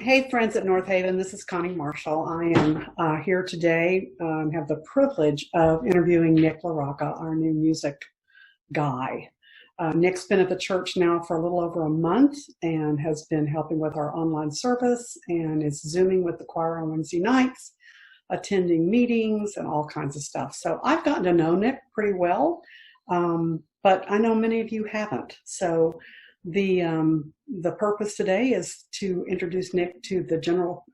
Hey, friends at North Haven, this is Connie Marshall. I am here today, have the privilege of interviewing Nick LaRocca, our new music guy. Nick's been at the church now for a little over a month and has been helping with our online service and is Zooming with the choir on Wednesday nights, attending meetings and all kinds of stuff. So I've gotten to know Nick pretty well, but I know many of you haven't. So the purpose today is to introduce Nick to the general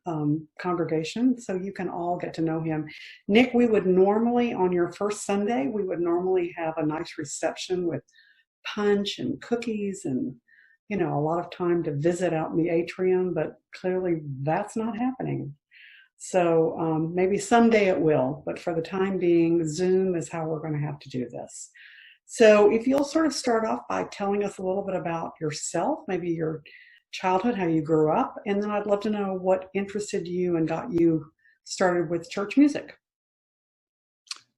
congregation so you can all get to know him. Nick, we would normally, on your first Sunday, we would normally have a nice reception with punch and cookies and, a lot of time to visit out in the atrium, but clearly that's not happening. So maybe someday it will, but for the time being, Zoom is how we're going to have to do this. So if you'll sort of start off by telling us a little bit about yourself, maybe your childhood, how you grew up, and then I'd love to know what interested you and got you started with church music.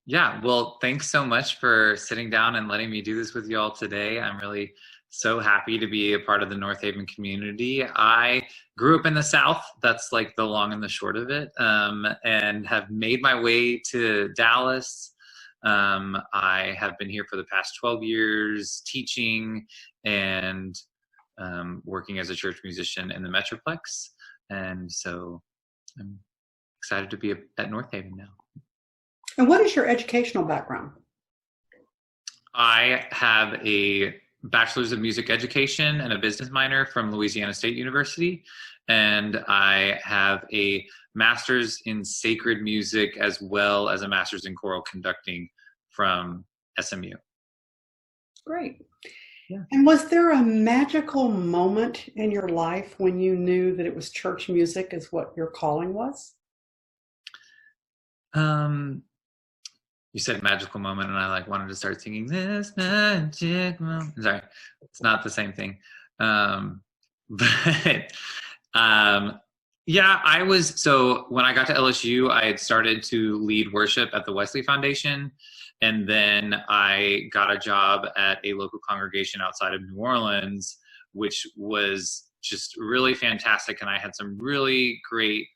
Yeah, well, thanks so much for sitting down and letting me do this with you all today. I'm really so happy to be a part of the North Haven community. I grew up in the South. That's like the long and the short of it, and have made my way to Dallas. I have been here for the past 12 years teaching and working as a church musician in the Metroplex. And so I'm excited to be at North Haven now. And what is your educational background? I have a bachelor's of music education and a business minor from Louisiana State University. And I have a master's in sacred music as well as a master's in choral conducting from SMU. Great. Yeah. And was there a magical moment in your life when you knew that it was church music is what your calling was? You said magical moment, and I wanted to start singing this magic moment. Sorry, it's not the same thing. Yeah, so when I got to LSU, I had started to lead worship at the Wesley Foundation. And then I got a job at a local congregation outside of New Orleans, which was just really fantastic. And I had some really great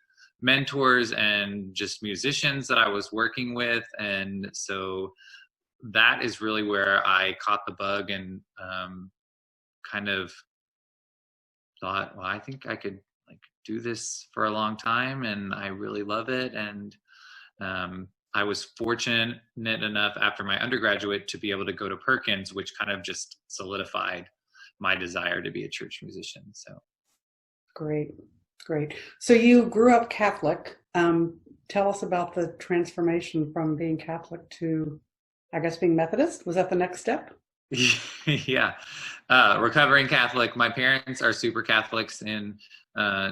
mentors and just musicians that I was working with. And so that is really where I caught the bug and kind of thought, well, I think I could do this for a long time, and I really love it. And I was fortunate enough after my undergraduate to be able to go to Perkins, which kind of just solidified my desire to be a church musician. So Great. So you grew up Catholic. Tell us about the transformation from being Catholic to, I guess, being Methodist. Was that the next step? Yeah. Recovering Catholic. My parents are super Catholics in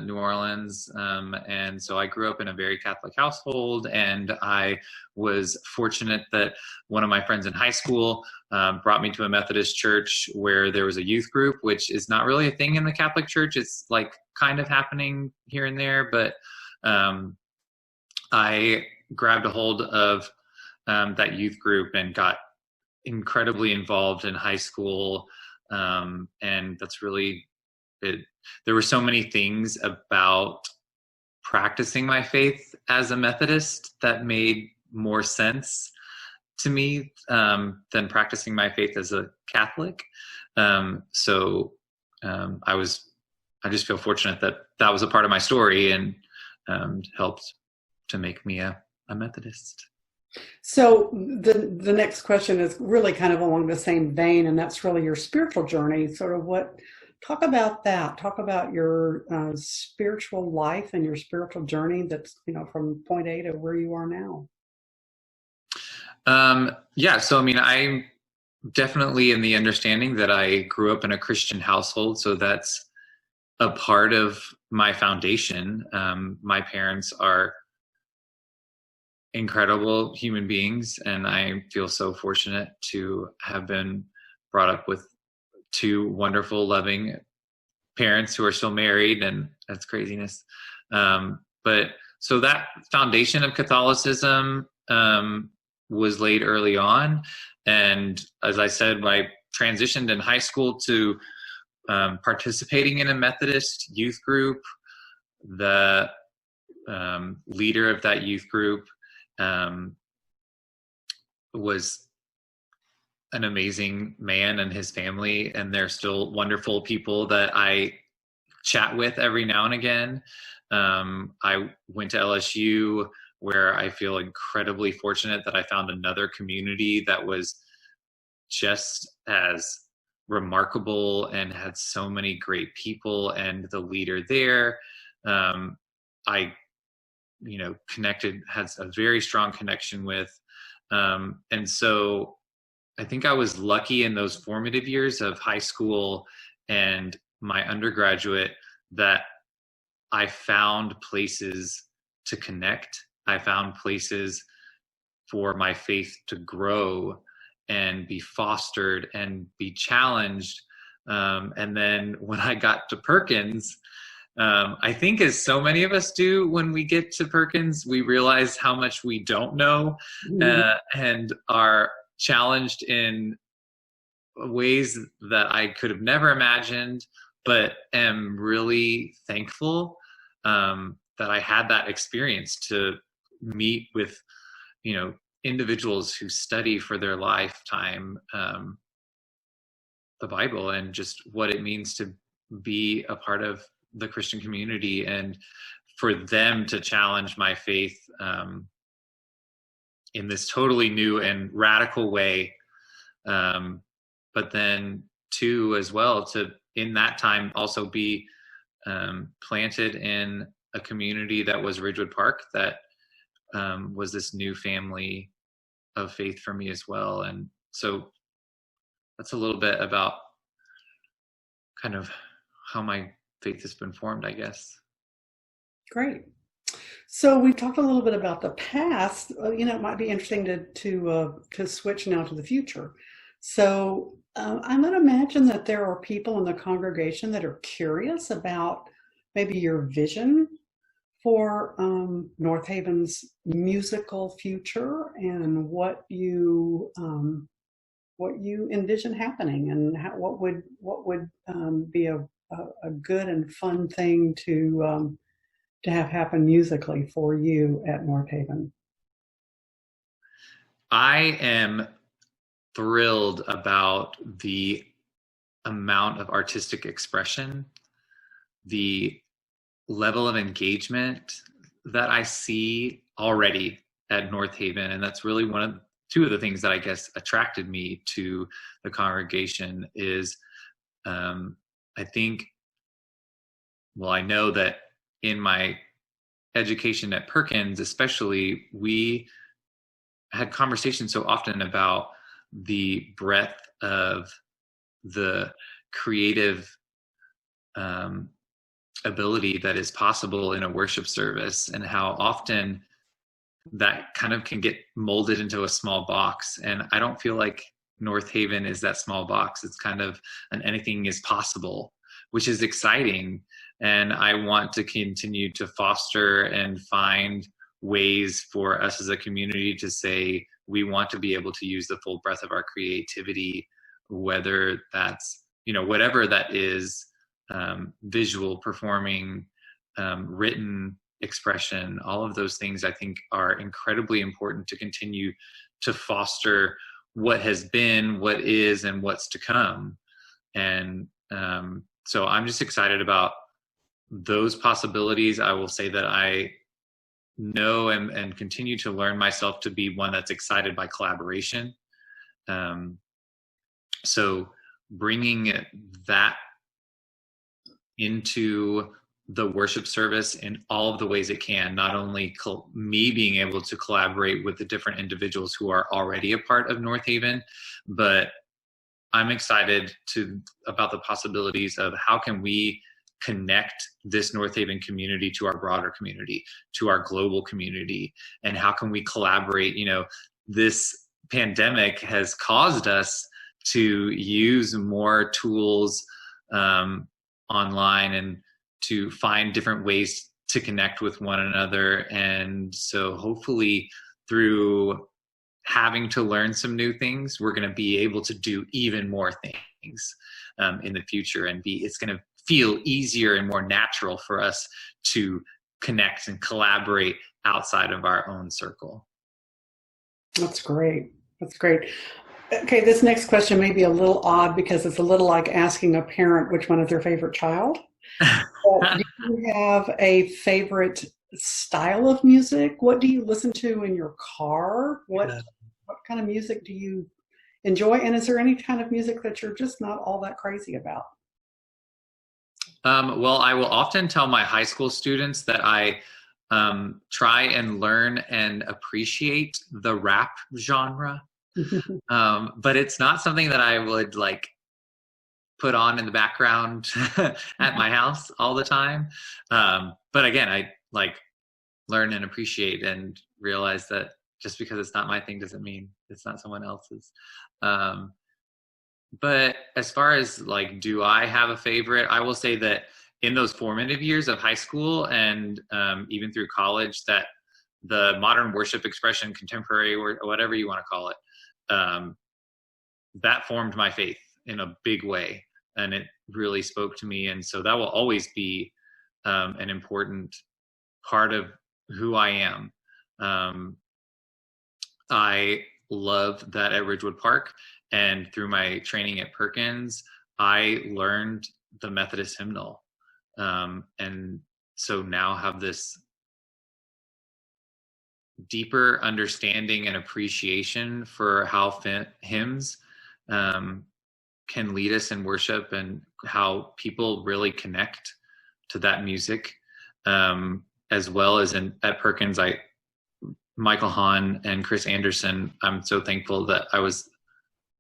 New Orleans. And so I grew up in a very Catholic household, and I was fortunate that one of my friends in high school brought me to a Methodist church where there was a youth group, which is not really a thing in the Catholic Church. It's kind of happening here and there, but I grabbed a hold of that youth group and got incredibly involved in high school. And that's really it. There were so many things about practicing my faith as a Methodist that made more sense to me than practicing my faith as a Catholic. So I just feel fortunate that that was a part of my story and helped to make me a Methodist. So the next question is really kind of along the same vein, and that's really your spiritual journey. Talk about that. Talk about your spiritual life and your spiritual journey that's, from point A to where you are now. Yeah. So, I'm definitely in the understanding that I grew up in a Christian household. So that's a part of my foundation. My parents are incredible human beings, and I feel so fortunate to have been brought up with two wonderful, loving parents who are still married, and that's craziness. But so that foundation of Catholicism was laid early on, and as I said, I transitioned in high school to participating in a Methodist youth group the leader of that youth group was an amazing man, and his family, and they're still wonderful people that I chat with every now and again. I went to LSU, where I feel incredibly fortunate that I found another community that was just as remarkable and had so many great people. And the leader there, I had a very strong connection with. And so I think I was lucky in those formative years of high school and my undergraduate that I found places to connect. I found places for my faith to grow and be fostered and be challenged. And then when I got to Perkins, I think, as so many of us do when we get to Perkins, we realize how much we don't know, and are challenged in ways that I could have never imagined, but am really thankful that I had that experience to meet with, individuals who study for their lifetime the Bible and just what it means to be a part of the Christian community, and for them to challenge my faith in this totally new and radical way. But then too, as well, to in that time also be planted in a community that was Ridgewood Park, that was this new family of faith for me as well. And so that's a little bit about kind of how my faith has been formed, I guess. Great. So we talked a little bit about the past. It might be interesting to switch now to the future. So I'm going to imagine that there are people in the congregation that are curious about maybe your vision for North Haven's musical future and what you envision happening, and what would be a good and fun thing to have happen musically for you at North Haven. I am thrilled about the amount of artistic expression, the level of engagement that I see already at North Haven. And that's really two of the things that I guess attracted me to the congregation is, I know that in my education at Perkins, especially, we had conversations so often about the breadth of the creative ability that is possible in a worship service, and how often that kind of can get molded into a small box. And I don't feel like North Haven is that small box. It's kind of an anything is possible, which is exciting. And I want to continue to foster and find ways for us as a community to say we want to be able to use the full breadth of our creativity, whether that's, whatever that is, visual, performing, written expression. All of those things I think are incredibly important to continue to foster what has been, what is, and what's to come. And so I'm just excited about those possibilities. I will say that I know and continue to learn myself to be one that's excited by collaboration. So bringing that into the worship service in all of the ways it can, not only me being able to collaborate with the different individuals who are already a part of North Haven, but I'm excited about the possibilities of how can we connect this North Haven community to our broader community, to our global community, and how can we collaborate? This pandemic has caused us to use more tools online and to find different ways to connect with one another. And so hopefully through having to learn some new things, we're going to be able to do even more things in the future, and it's going to feel easier and more natural for us to connect and collaborate outside of our own circle. That's great. That's great. Okay, this next question may be a little odd because it's a little like asking a parent which one is their favorite child. Do you have a favorite style of music? What do you listen to in your car? What kind of music do you enjoy? And is there any kind of music that you're just not all that crazy about? Well, I will often tell my high school students that I try and learn and appreciate the rap genre. But it's not something that I would like put on in the background at my house all the time. But again, I like learn and appreciate and realize that just because it's not my thing doesn't mean it's not someone else's. But as far as like, do I have a favorite? I will say that in those formative years of high school and even through college, that the modern worship expression, contemporary, or whatever you want to call it, that formed my faith in a big way, and it really spoke to me. And so that will always be an important part of who I am. I love that at Ridgewood Park, and through my training at Perkins, I learned the Methodist hymnal. And so now have this deeper understanding and appreciation for how hymns can lead us in worship and how people really connect to that music, as well as at Perkins. Michael Hahn and Chris Anderson, I'm so thankful that I was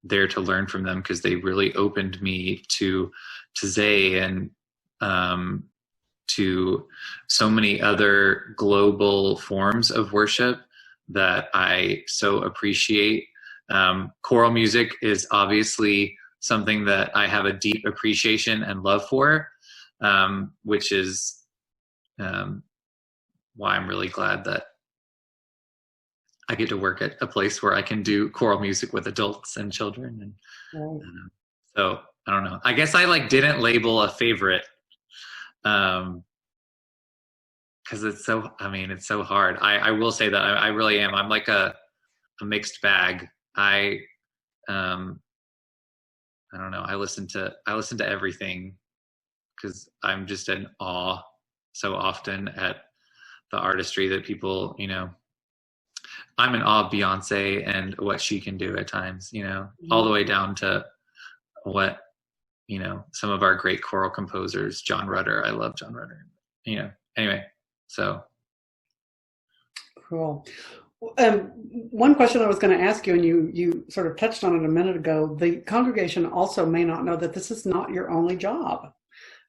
there to learn from them, because they really opened me to Zay and to so many other global forms of worship that I so appreciate. Choral music is obviously something that I have a deep appreciation and love for, which is why I'm really glad that I get to work at a place where I can do choral music with adults and children. And so I don't know. I guess I didn't label a favorite, because it's so hard. I will say that I really am. I'm like a mixed bag. I don't know. I listen to everything, because I'm just in awe so often at the artistry that people, I'm in awe of Beyonce and what she can do at times, all the way down to what, some of our great choral composers, John Rutter. I love John Rutter, anyway, so. Cool. One question I was going to ask you, and you sort of touched on it a minute ago, the congregation also may not know that this is not your only job.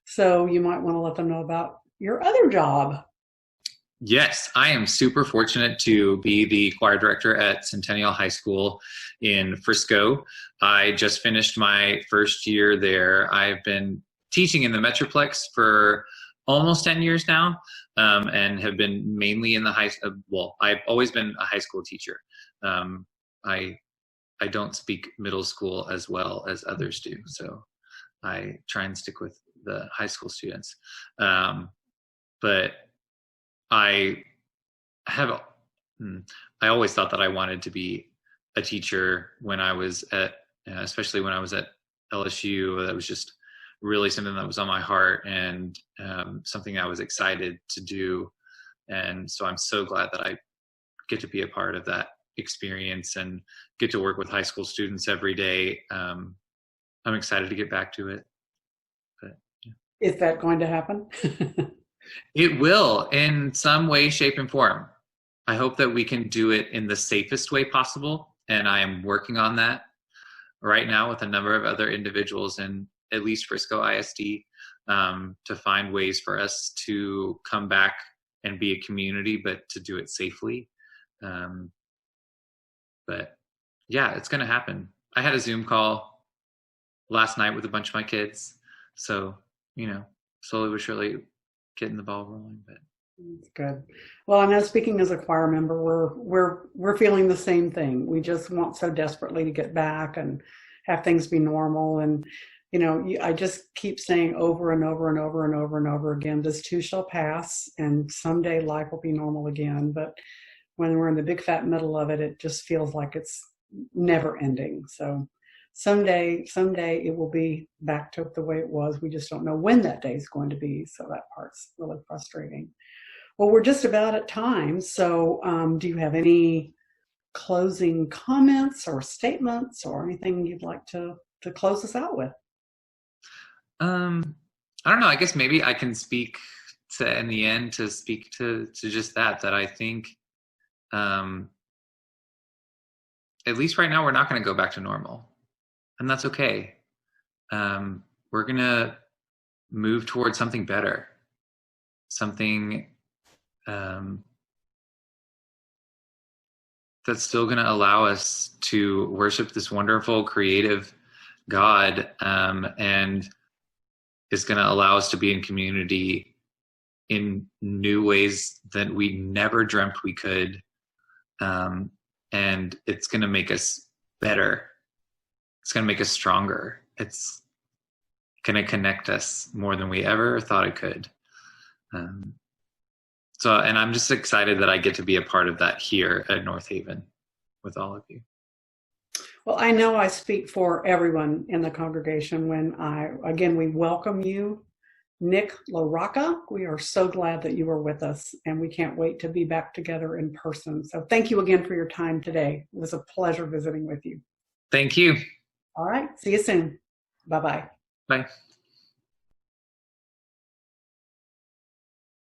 So you might want to let them know about your other job. Yes, I am super fortunate to be the choir director at Centennial High School in Frisco. I just finished my first year there. I've been teaching in the Metroplex for almost 10 years now, and have been mainly in the I've always been a high school teacher. I don't speak middle school as well as others do, so I try and stick with the high school students. But I always thought that I wanted to be a teacher when I was especially when I was at LSU. That was just really something that was on my heart, and something I was excited to do. And so I'm so glad that I get to be a part of that experience and get to work with high school students every day. I'm excited to get back to it. But, yeah. Is that going to happen? It will, in some way, shape, and form. I hope that we can do it in the safest way possible, and I am working on that right now with a number of other individuals in at least Frisco ISD, to find ways for us to come back and be a community, but to do it safely. But yeah, it's going to happen. I had a Zoom call last night with a bunch of my kids, so slowly but surely getting the ball rolling. But that's good. Well, I know, speaking as a choir member, we're feeling the same thing. We just want so desperately to get back and have things be normal. And I just keep saying over and over and over and over and over again, this too shall pass, and someday life will be normal again. But when we're in the big fat middle of it, it just feels like it's never ending. So someday it will be back to the way it was. We just don't know when that day is going to be. So that part's really frustrating. Well, we're just about at time. So do you have any closing comments or statements or anything you'd like to close us out with? I don't know. I guess maybe I can speak to, in the end, to speak to just that I think, at least right now, we're not going to go back to normal, and that's okay. We're going to move towards something better, something that's still going to allow us to worship this wonderful, creative God, and is going to allow us to be in community in new ways that we never dreamt we could. And it's going to make us better. It's going to make us stronger. It's going to connect us more than we ever thought it could. And I'm just excited that I get to be a part of that here at North Haven with all of you. Well, I know I speak for everyone in the congregation when we welcome you, Nick LaRocca. We are so glad that you are with us, and we can't wait to be back together in person. So thank you again for your time today. It was a pleasure visiting with you. Thank you. All right. See you soon. Bye-bye. Bye.